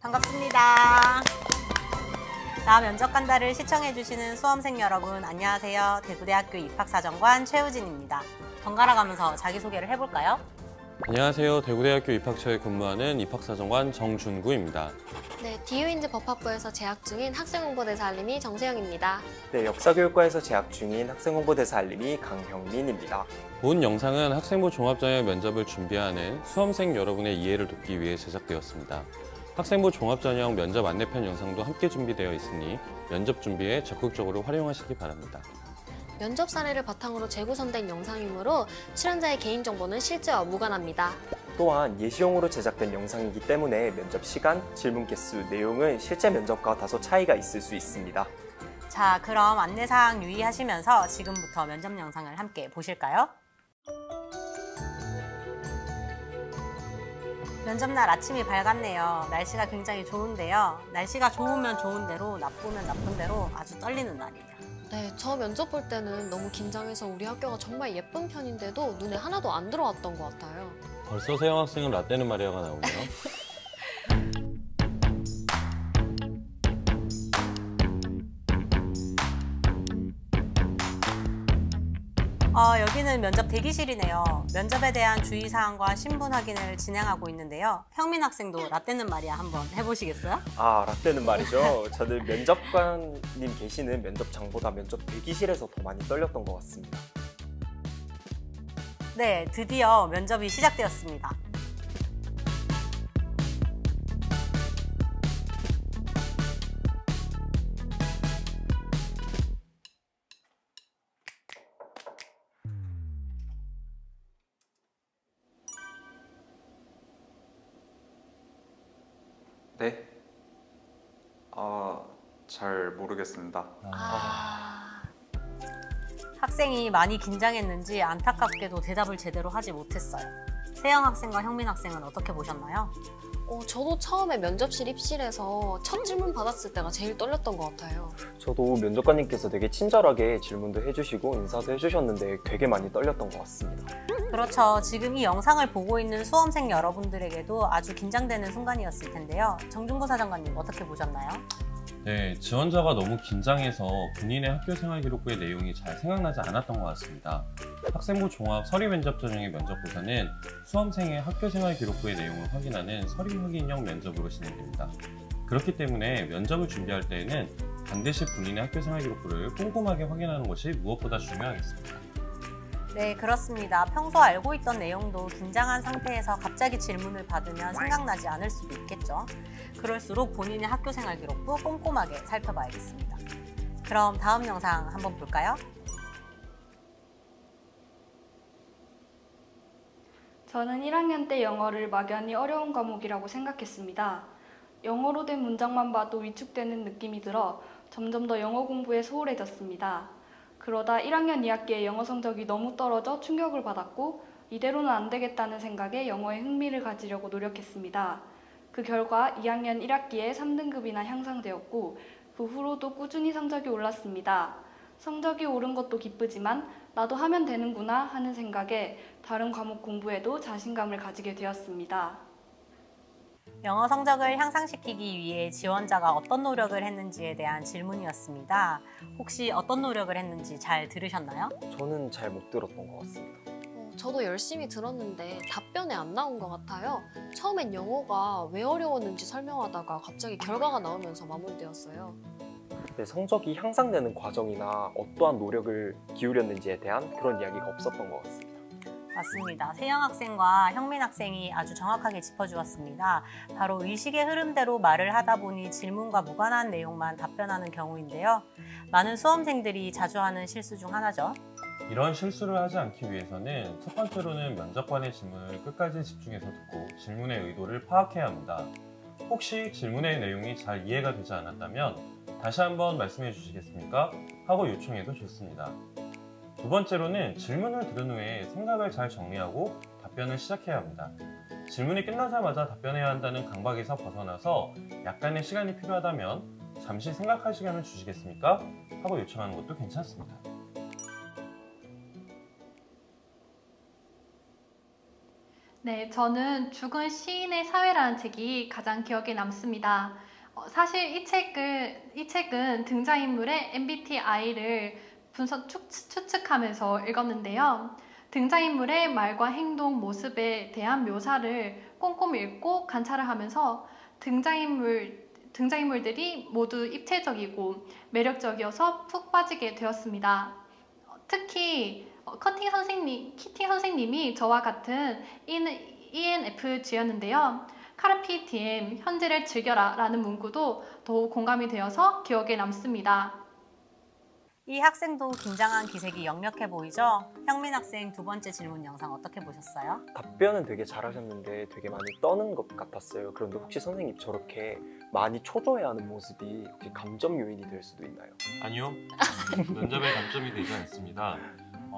반갑습니다. 나 면접 간다를 시청해주시는 수험생 여러분, 안녕하세요. 대구대학교 입학사정관 최우진입니다. 번갈아 가면서 자기소개를 해볼까요? 안녕하세요. 대구대학교 입학처에 근무하는 입학사정관 정준구입니다. 네, 디유인즈 법학부에서 재학 중인 학생홍보대사 알림이 정세영입니다. 네, 역사교육과에서 재학 중인 학생홍보대사 알림이 강형민입니다. 본 영상은 학생부 종합전형 면접을 준비하는 수험생 여러분의 이해를 돕기 위해 제작되었습니다. 학생부 종합전형 면접 안내편 영상도 함께 준비되어 있으니 면접 준비에 적극적으로 활용하시기 바랍니다. 면접 사례를 바탕으로 재구성된 영상이므로 출연자의 개인정보는 실제와 무관합니다. 또한 예시용으로 제작된 영상이기 때문에 면접 시간, 질문 개수, 내용은 실제 면접과 다소 차이가 있을 수 있습니다. 자, 그럼 안내사항 유의하시면서 지금부터 면접 영상을 함께 보실까요? 면접날 아침이 밝았네요. 날씨가 굉장히 좋은데요. 날씨가 좋으면 좋은 대로, 나쁘면 나쁜 대로 아주 떨리는 날이에요. 네, 저 면접 볼 때는 너무 긴장해서 우리 학교가 정말 예쁜 편인데도 눈에 하나도 안 들어왔던 것 같아요. 벌써 세영 학생은 라떼는 마리아가 나오네요. 여기는 면접 대기실이네요. 면접에 대한 주의사항과 신분 확인을 진행하고 있는데요. 형민 학생도 라떼는 마리아 한번 해보시겠어요? 라떼는 말이죠. 저는 면접관님 계시는 면접장보다 면접 대기실에서 더 많이 떨렸던 것 같습니다. 네, 드디어 면접이 시작되었습니다. 네? 잘 모르겠습니다. 학생이 많이 긴장했는지 안타깝게도 대답을 제대로 하지 못했어요. 세영 학생과 형민 학생은 어떻게 보셨나요? 저도 처음에 면접실 입실에서 첫 질문 받았을 때가 제일 떨렸던 것 같아요. 저도 면접관님께서 되게 친절하게 질문도 해주시고 인사도 해주셨는데 되게 많이 떨렸던 것 같습니다. 그렇죠. 지금 이 영상을 보고 있는 수험생 여러분들에게도 아주 긴장되는 순간이었을 텐데요. 정준구 사정관님 어떻게 보셨나요? 네, 지원자가 너무 긴장해서 본인의 학교생활기록부의 내용이 잘 생각나지 않았던 것 같습니다. 학생부 종합 서류 면접 전형의 면접부서는 수험생의 학교생활기록부의 내용을 확인하는 서류 확인형 면접으로 진행됩니다. 그렇기 때문에 면접을 준비할 때에는 반드시 본인의 학교생활기록부를 꼼꼼하게 확인하는 것이 무엇보다 중요하겠습니다. 네, 그렇습니다. 평소 알고 있던 내용도 긴장한 상태에서 갑자기 질문을 받으면 생각나지 않을 수도 있겠죠. 그럴수록 본인의 학교생활 기록부 꼼꼼하게 살펴봐야겠습니다. 그럼 다음 영상 한번 볼까요? 저는 1학년 때 영어를 막연히 어려운 과목이라고 생각했습니다. 영어로 된 문장만 봐도 위축되는 느낌이 들어 점점 더 영어 공부에 소홀해졌습니다. 그러다 1학년 2학기에 영어 성적이 너무 떨어져 충격을 받았고 이대로는 안 되겠다는 생각에 영어에 흥미를 가지려고 노력했습니다. 그 결과 2학년 1학기에 3등급이나 향상되었고 그 후로도 꾸준히 성적이 올랐습니다. 성적이 오른 것도 기쁘지만 나도 하면 되는구나 하는 생각에 다른 과목 공부에도 자신감을 가지게 되었습니다. 영어 성적을 향상시키기 위해 지원자가 어떤 노력을 했는지에 대한 질문이었습니다. 혹시 어떤 노력을 했는지 잘 들으셨나요? 저는 잘 못 들었던 것 같습니다. 저도 열심히 들었는데 답변에 안 나온 것 같아요. 처음엔 영어가 왜 어려웠는지 설명하다가 갑자기 결과가 나오면서 마무리되었어요. 네, 성적이 향상되는 과정이나 어떠한 노력을 기울였는지에 대한 그런 이야기가 없었던 것 같습니다. 맞습니다. 세영 학생과 형민 학생이 아주 정확하게 짚어주었습니다. 바로 의식의 흐름대로 말을 하다 보니 질문과 무관한 내용만 답변하는 경우인데요. 많은 수험생들이 자주 하는 실수 중 하나죠. 이런 실수를 하지 않기 위해서는 첫 번째로는 면접관의 질문을 끝까지 집중해서 듣고 질문의 의도를 파악해야 합니다. 혹시 질문의 내용이 잘 이해가 되지 않았다면 다시 한번 말씀해 주시겠습니까? 하고 요청해도 좋습니다. 두 번째로는 질문을 들은 후에 생각을 잘 정리하고 답변을 시작해야 합니다. 질문이 끝나자마자 답변해야 한다는 강박에서 벗어나서 약간의 시간이 필요하다면 잠시 생각할 시간을 주시겠습니까? 하고 요청하는 것도 괜찮습니다. 네, 저는 죽은 시인의 사회라는 책이 가장 기억에 남습니다. 사실 이 책은 등장인물의 MBTI를 추측하면서 읽었는데요. 등장인물의 말과 행동, 모습에 대한 묘사를 꼼꼼히 읽고 관찰을 하면서 등장인물들이 모두 입체적이고 매력적이어서 푹 빠지게 되었습니다. 특히 키팅 선생님이 저와 같은 ENFJ였는데요. 카르피 디엠, 현재를 즐겨라 라는 문구도 더욱 공감이 되어서 기억에 남습니다. 이 학생도 긴장한 기색이 역력해 보이죠? 형민 학생 두 번째 질문 영상 어떻게 보셨어요? 답변은 되게 잘하셨는데 되게 많이 떠는 것 같았어요. 그런데 혹시 선생님 저렇게 많이 초조해하는 모습이 혹시 감점 요인이 될 수도 있나요? 아니요, 면접에 감점이 되지 않습니다.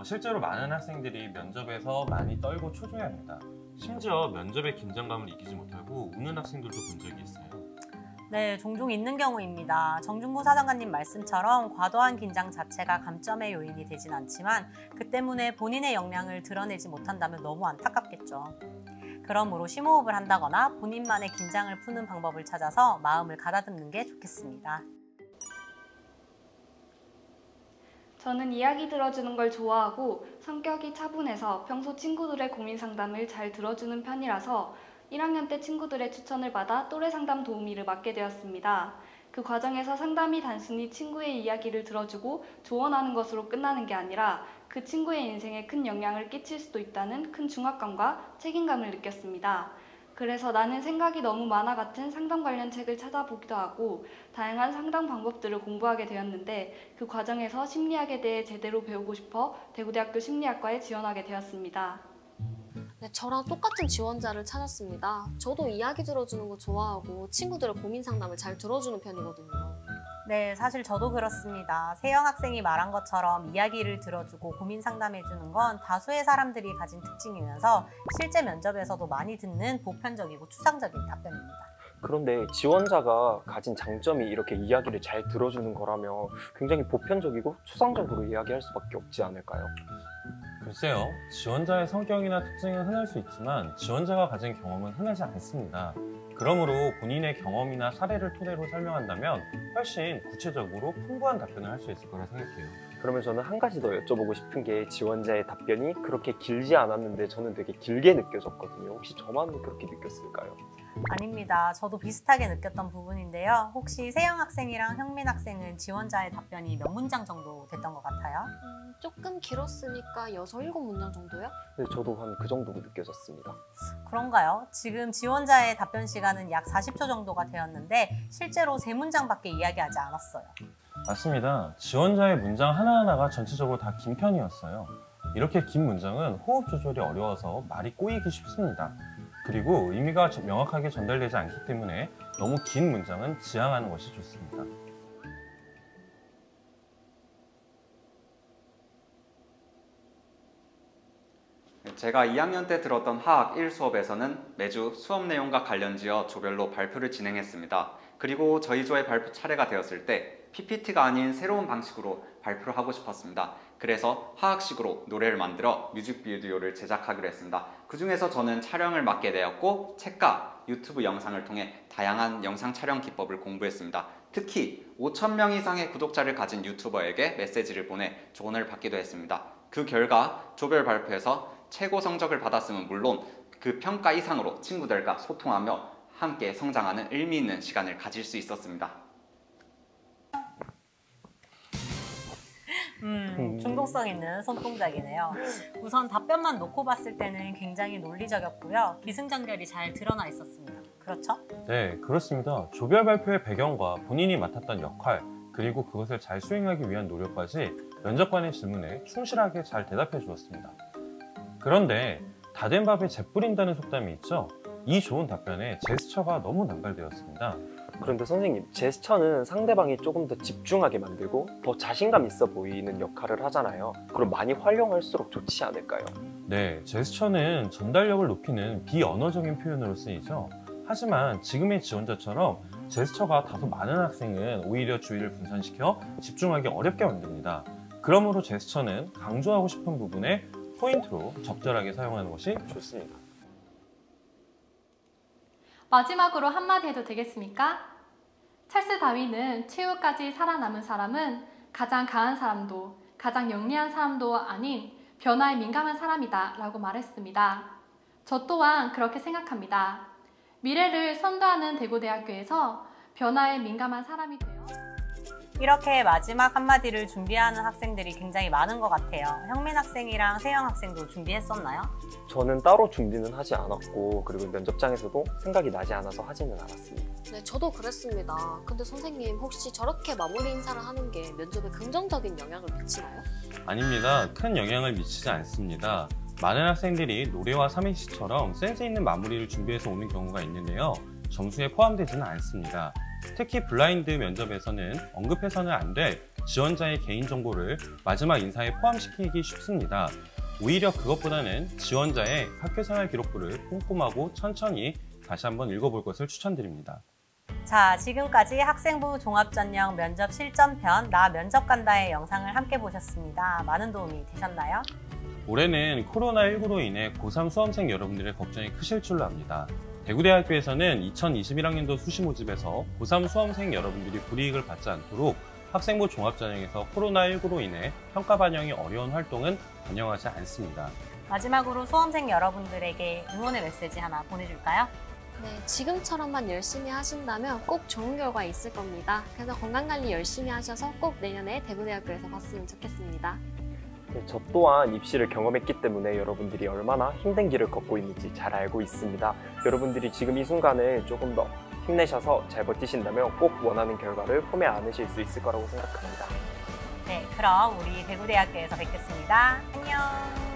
실제로 많은 학생들이 면접에서 많이 떨고 초조해합니다. 심지어 면접의 긴장감을 이기지 못하고 우는 학생들도 본 적이 있어요. 네, 종종 있는 경우입니다. 정준구 사장관님 말씀처럼 과도한 긴장 자체가 감점의 요인이 되진 않지만 그 때문에 본인의 역량을 드러내지 못한다면 너무 안타깝겠죠. 그러므로 심호흡을 한다거나 본인만의 긴장을 푸는 방법을 찾아서 마음을 가다듬는 게 좋겠습니다. 저는 이야기 들어주는 걸 좋아하고 성격이 차분해서 평소 친구들의 고민 상담을 잘 들어주는 편이라서 1학년 때 친구들의 추천을 받아 또래 상담 도우미를 맡게 되었습니다. 그 과정에서 상담이 단순히 친구의 이야기를 들어주고 조언하는 것으로 끝나는 게 아니라 그 친구의 인생에 큰 영향을 끼칠 수도 있다는 큰 중압감과 책임감을 느꼈습니다. 그래서 나는 생각이 너무 많아 같은 상담 관련 책을 찾아보기도 하고 다양한 상담 방법들을 공부하게 되었는데 그 과정에서 심리학에 대해 제대로 배우고 싶어 대구대학교 심리학과에 지원하게 되었습니다. 네, 저랑 똑같은 지원자를 찾았습니다. 저도 이야기 들어주는 거 좋아하고 친구들의 고민 상담을 잘 들어주는 편이거든요. 네, 사실 저도 그렇습니다. 세영 학생이 말한 것처럼 이야기를 들어주고 고민 상담해주는 건 다수의 사람들이 가진 특징이면서 실제 면접에서도 많이 듣는 보편적이고 추상적인 답변입니다. 그런데 지원자가 가진 장점이 이렇게 이야기를 잘 들어주는 거라면 굉장히 보편적이고 추상적으로 이야기할 수밖에 없지 않을까요? 글쎄요, 지원자의 성격이나 특징은 흔할 수 있지만 지원자가 가진 경험은 흔하지 않습니다. 그러므로 본인의 경험이나 사례를 토대로 설명한다면 훨씬 구체적으로 풍부한 답변을 할 수 있을 거라 생각해요. 그러면 저는 한 가지 더 여쭤보고 싶은 게 지원자의 답변이 그렇게 길지 않았는데 저는 되게 길게 느껴졌거든요. 혹시 저만 그렇게 느꼈을까요? 아닙니다. 저도 비슷하게 느꼈던 부분인데요. 혹시 세영 학생이랑 형민 학생은 지원자의 답변이 몇 문장 정도 됐던 것 같아요? 조금 길었으니까 6, 7문장 정도요? 네, 저도 한 그 정도 느껴졌습니다. 그런가요? 지금 지원자의 답변 시간은 약 40초 정도가 되었는데 실제로 3문장밖에 이야기하지 않았어요. 맞습니다. 지원자의 문장 하나하나가 전체적으로 다 긴 편이었어요. 이렇게 긴 문장은 호흡 조절이 어려워서 말이 꼬이기 쉽습니다. 그리고 의미가 명확하게 전달되지 않기 때문에 너무 긴 문장은 지양하는 것이 좋습니다. 제가 2학년 때 들었던 화학 1 수업에서는 매주 수업 내용과 관련지어 조별로 발표를 진행했습니다. 그리고 저희 조의 발표 차례가 되었을 때 PPT가 아닌 새로운 방식으로 발표를 하고 싶었습니다. 그래서 화학식으로 노래를 만들어 뮤직비디오를 제작하기로 했습니다. 그 중에서 저는 촬영을 맡게 되었고 책과 유튜브 영상을 통해 다양한 영상 촬영 기법을 공부했습니다. 특히 5,000명 이상의 구독자를 가진 유튜버에게 메시지를 보내 조언을 받기도 했습니다. 그 결과 조별 발표에서 최고 성적을 받았음은 물론 그 평가 이상으로 친구들과 소통하며 함께 성장하는 의미 있는 시간을 가질 수 있었습니다. 중독성 있는 손동작이네요. 우선 답변만 놓고 봤을 때는 굉장히 논리적이었고요. 기승전결이 잘 드러나 있었습니다. 그렇죠? 네, 그렇습니다. 조별 발표의 배경과 본인이 맡았던 역할, 그리고 그것을 잘 수행하기 위한 노력까지 면접관의 질문에 충실하게 잘 대답해 주었습니다. 그런데 다 된 밥에 재 뿌린다는 속담이 있죠? 이 좋은 답변에 제스처가 너무 남발되었습니다. 그런데 선생님, 제스처는 상대방이 조금 더 집중하게 만들고 더 자신감 있어 보이는 역할을 하잖아요. 그럼 많이 활용할수록 좋지 않을까요? 네, 제스처는 전달력을 높이는 비언어적인 표현으로 쓰이죠. 하지만 지금의 지원자처럼 제스처가 다소 많은 학생은 오히려 주의를 분산시켜 집중하기 어렵게 만듭니다. 그러므로 제스처는 강조하고 싶은 부분에 포인트로 적절하게 사용하는 것이 좋습니다. 마지막으로 한마디 해도 되겠습니까? 찰스 다윈은 최후까지 살아남은 사람은 가장 강한 사람도 가장 영리한 사람도 아닌 변화에 민감한 사람이다 라고 말했습니다. 저 또한 그렇게 생각합니다. 미래를 선도하는 대구대학교에서 변화에 민감한 사람이 되어 이렇게 마지막 한마디를 준비하는 학생들이 굉장히 많은 것 같아요. 형민 학생이랑 세영 학생도 준비했었나요? 저는 따로 준비는 하지 않았고 그리고 면접장에서도 생각이 나지 않아서 하지는 않았습니다. 네, 저도 그랬습니다. 근데 선생님 혹시 저렇게 마무리 인사를 하는 게 면접에 긍정적인 영향을 미치나요? 아닙니다. 큰 영향을 미치지 않습니다. 많은 학생들이 노래와 삼행시처럼 센스 있는 마무리를 준비해서 오는 경우가 있는데요. 점수에 포함되지는 않습니다. 특히 블라인드 면접에서는 언급해서는 안 될 지원자의 개인정보를 마지막 인사에 포함시키기 쉽습니다. 오히려 그것보다는 지원자의 학교생활 기록부를 꼼꼼하고 천천히 다시 한번 읽어볼 것을 추천드립니다. 자, 지금까지 학생부 종합전형 면접 실전편 나 면접 간다의 영상을 함께 보셨습니다. 많은 도움이 되셨나요? 올해는 코로나19로 인해 고3 수험생 여러분들의 걱정이 크실 줄로 압니다. 대구대학교에서는 2021학년도 수시 모집에서 고3 수험생 여러분들이 불이익을 받지 않도록 학생부 종합전형에서 코로나19로 인해 평가 반영이 어려운 활동은 반영하지 않습니다. 마지막으로 수험생 여러분들에게 응원의 메시지 하나 보내줄까요? 네, 지금처럼만 열심히 하신다면 꼭 좋은 결과 있을 겁니다. 그래서 건강관리 열심히 하셔서 꼭 내년에 대구대학교에서 봤으면 좋겠습니다. 네, 저 또한 입시를 경험했기 때문에 여러분들이 얼마나 힘든 길을 걷고 있는지 잘 알고 있습니다. 여러분들이 지금 이 순간을 조금 더 힘내셔서 잘 버티신다면 꼭 원하는 결과를 폼에 안으실 수 있을 거라고 생각합니다. 네, 그럼 우리 대구대학교에서 뵙겠습니다. 안녕!